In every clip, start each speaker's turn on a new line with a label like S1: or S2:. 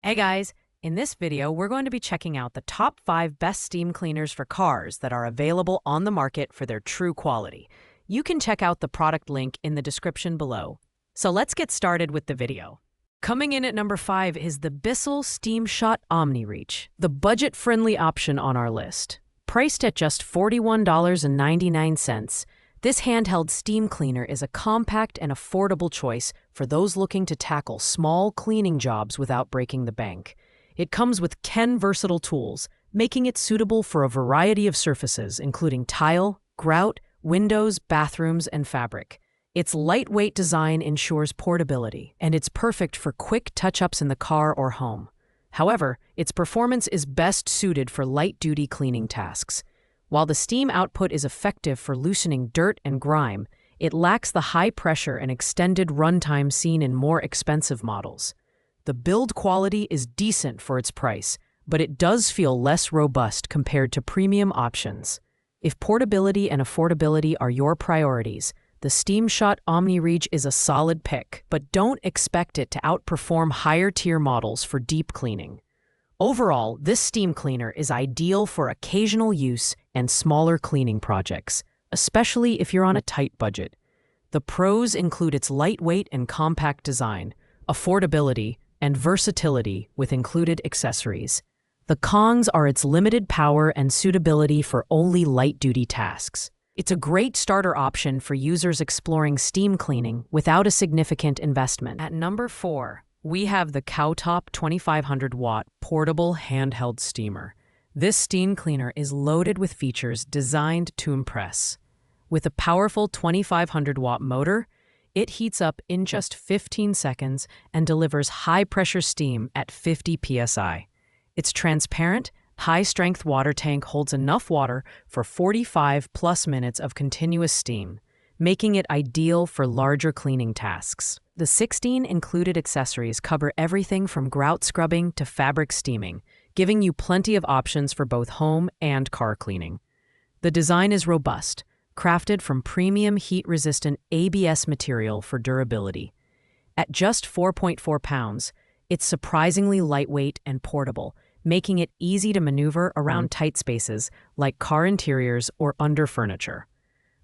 S1: Hey guys, in this video, we're going to be checking out the top 5 best steam cleaners for cars that are available on the market for their true quality. You can check out the product link in the description below. So let's get started with the video. Coming in at number 5 is the BISSELL Steam Shot OmniReach, the budget-friendly option on our list. Priced at just $41.99, this handheld steam cleaner is a compact and affordable choice for those looking to tackle small cleaning jobs without breaking the bank. It comes with 10 versatile tools, making it suitable for a variety of surfaces, including tile, grout, windows, bathrooms, and fabric. Its lightweight design ensures portability, and it's perfect for quick touch-ups in the car or home. However, its performance is best suited for light-duty cleaning tasks. While the steam output is effective for loosening dirt and grime, it lacks the high pressure and extended runtime seen in more expensive models. The build quality is decent for its price, but it does feel less robust compared to premium options. If portability and affordability are your priorities, the Steam Shot OmniReach is a solid pick, but don't expect it to outperform higher-tier models for deep cleaning. Overall, this steam cleaner is ideal for occasional use and smaller cleaning projects, especially if you're on a tight budget. The pros include its lightweight and compact design, affordability, and versatility with included accessories. The cons are its limited power and suitability for only light-duty tasks. It's a great starter option for users exploring steam cleaning without a significant investment. At number 4, we have the Cowtop 2500-watt portable handheld steamer. This steam cleaner is loaded with features designed to impress. With a powerful 2500-watt motor, it heats up in just 15 seconds and delivers high-pressure steam at 50 psi. Its transparent, high-strength water tank holds enough water for 45+ minutes of continuous steam, making it ideal for larger cleaning tasks. The 16 included accessories cover everything from grout scrubbing to fabric steaming, giving you plenty of options for both home and car cleaning. The design is robust, crafted from premium heat-resistant ABS material for durability. At just 4.4 pounds, it's surprisingly lightweight and portable, making it easy to maneuver around tight spaces like car interiors or under furniture.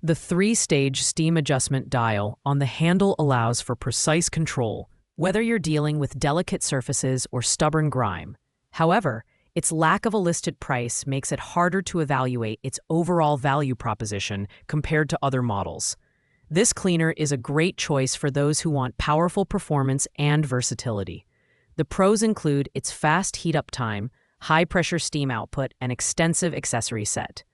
S1: The 3-stage steam adjustment dial on the handle allows for precise control, whether you're dealing with delicate surfaces or stubborn grime. However, its lack of a listed price makes it harder to evaluate its overall value proposition compared to other models. This cleaner is a great choice for those who want powerful performance and versatility. The pros include its fast heat-up time, high-pressure steam output, and extensive accessory set.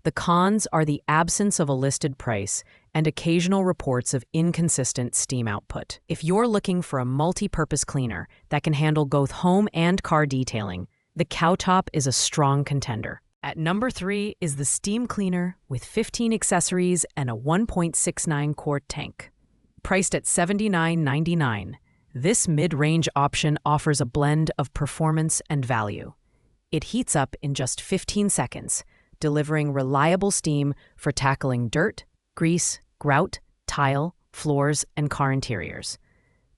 S1: The cons are the absence of a listed price and occasional reports of inconsistent steam output. If you're looking for a multi-purpose cleaner that can handle both home and car detailing, the Cowtop is a strong contender. At number 3 is the steam cleaner with 15 accessories and a 1.69-quart tank. Priced at $79.99, this mid-range option offers a blend of performance and value. It heats up in just 15 seconds, delivering reliable steam for tackling dirt, grease, grout, tile, floors, and car interiors.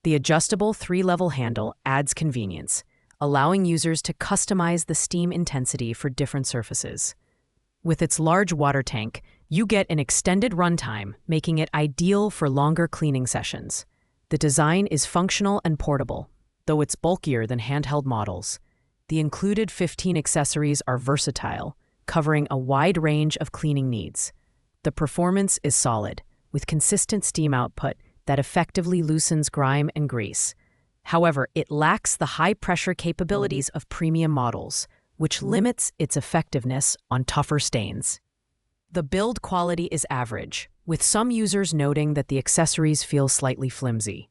S1: The adjustable 3-level handle adds convenience, allowing users to customize the steam intensity for different surfaces. With its large water tank, you get an extended runtime, making it ideal for longer cleaning sessions. The design is functional and portable, though it's bulkier than handheld models. The included 15 accessories are versatile, covering a wide range of cleaning needs. The performance is solid, with consistent steam output that effectively loosens grime and grease. However, it lacks the high-pressure capabilities of premium models, which limits its effectiveness on tougher stains. The build quality is average, with some users noting that the accessories feel slightly flimsy.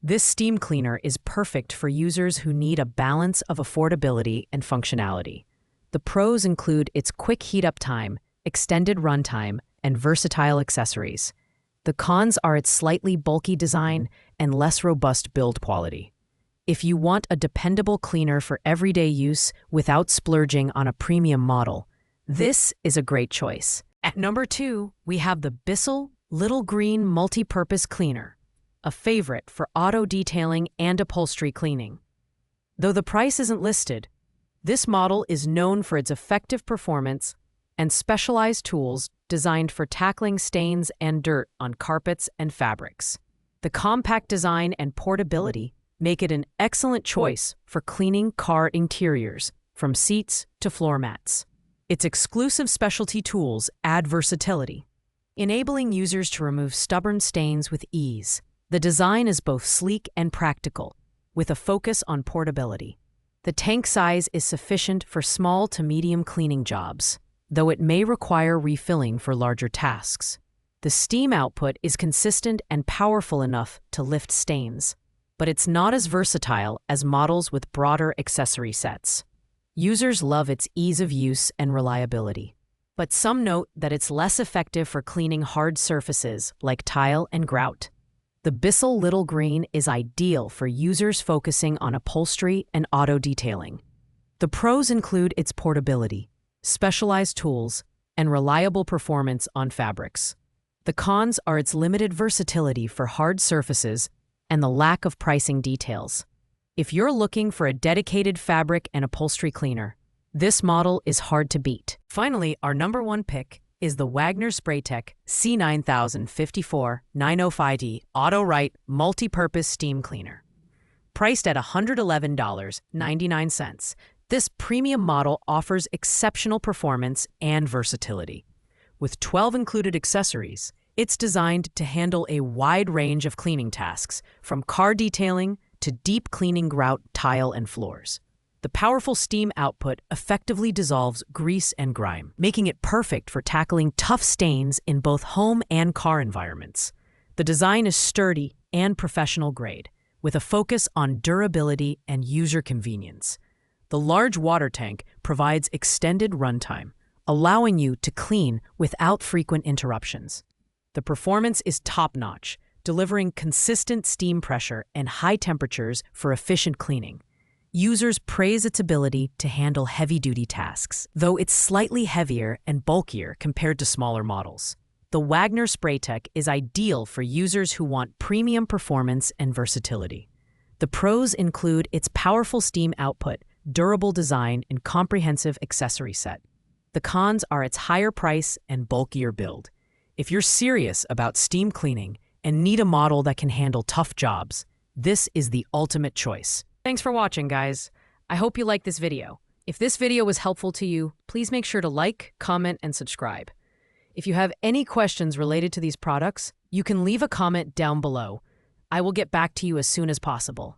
S1: This steam cleaner is perfect for users who need a balance of affordability and functionality. The pros include its quick heat-up time, extended runtime, and versatile accessories. The cons are its slightly bulky design and less robust build quality. If you want a dependable cleaner for everyday use without splurging on a premium model, this is a great choice. At number 2, we have the BISSELL Little Green Multi-Purpose Cleaner, a favorite for auto detailing and upholstery cleaning. Though the price isn't listed, this model is known for its effective performance and specialized tools designed for tackling stains and dirt on carpets and fabrics. The compact design and portability make it an excellent choice for cleaning car interiors, from seats to floor mats. Its exclusive specialty tools add versatility, enabling users to remove stubborn stains with ease. The design is both sleek and practical, with a focus on portability. The tank size is sufficient for small to medium cleaning jobs, though it may require refilling for larger tasks. The steam output is consistent and powerful enough to lift stains, but it's not as versatile as models with broader accessory sets. Users love its ease of use and reliability, but some note that it's less effective for cleaning hard surfaces like tile and grout. The BISSELL Little Green is ideal for users focusing on upholstery and auto detailing. The pros include its portability, specialized tools, and reliable performance on fabrics. The cons are its limited versatility for hard surfaces and the lack of pricing details. If you're looking for a dedicated fabric and upholstery cleaner, this model is hard to beat. Finally, our number one pick is the Wagner SprayTech C9054-905D Auto-Rite Multi-Purpose Steam Cleaner. Priced at $111.99, this premium model offers exceptional performance and versatility. With 12 included accessories, it's designed to handle a wide range of cleaning tasks, from car detailing to deep cleaning grout, tile, and floors. The powerful steam output effectively dissolves grease and grime, making it perfect for tackling tough stains in both home and car environments. The design is sturdy and professional grade, with a focus on durability and user convenience. The large water tank provides extended runtime, allowing you to clean without frequent interruptions. The performance is top-notch, delivering consistent steam pressure and high temperatures for efficient cleaning. Users praise its ability to handle heavy-duty tasks, though it's slightly heavier and bulkier compared to smaller models. The Wagner SprayTech is ideal for users who want premium performance and versatility. The pros include its powerful steam output, durable design, and comprehensive accessory set. The cons are its higher price and bulkier build. If you're serious about steam cleaning and need a model that can handle tough jobs, this is the ultimate choice. Thanks for watching, guys. I hope you liked this video. If this video was helpful to you, please make sure to like, comment, and subscribe. If you have any questions related to these products, you can leave a comment down below. I will get back to you as soon as possible.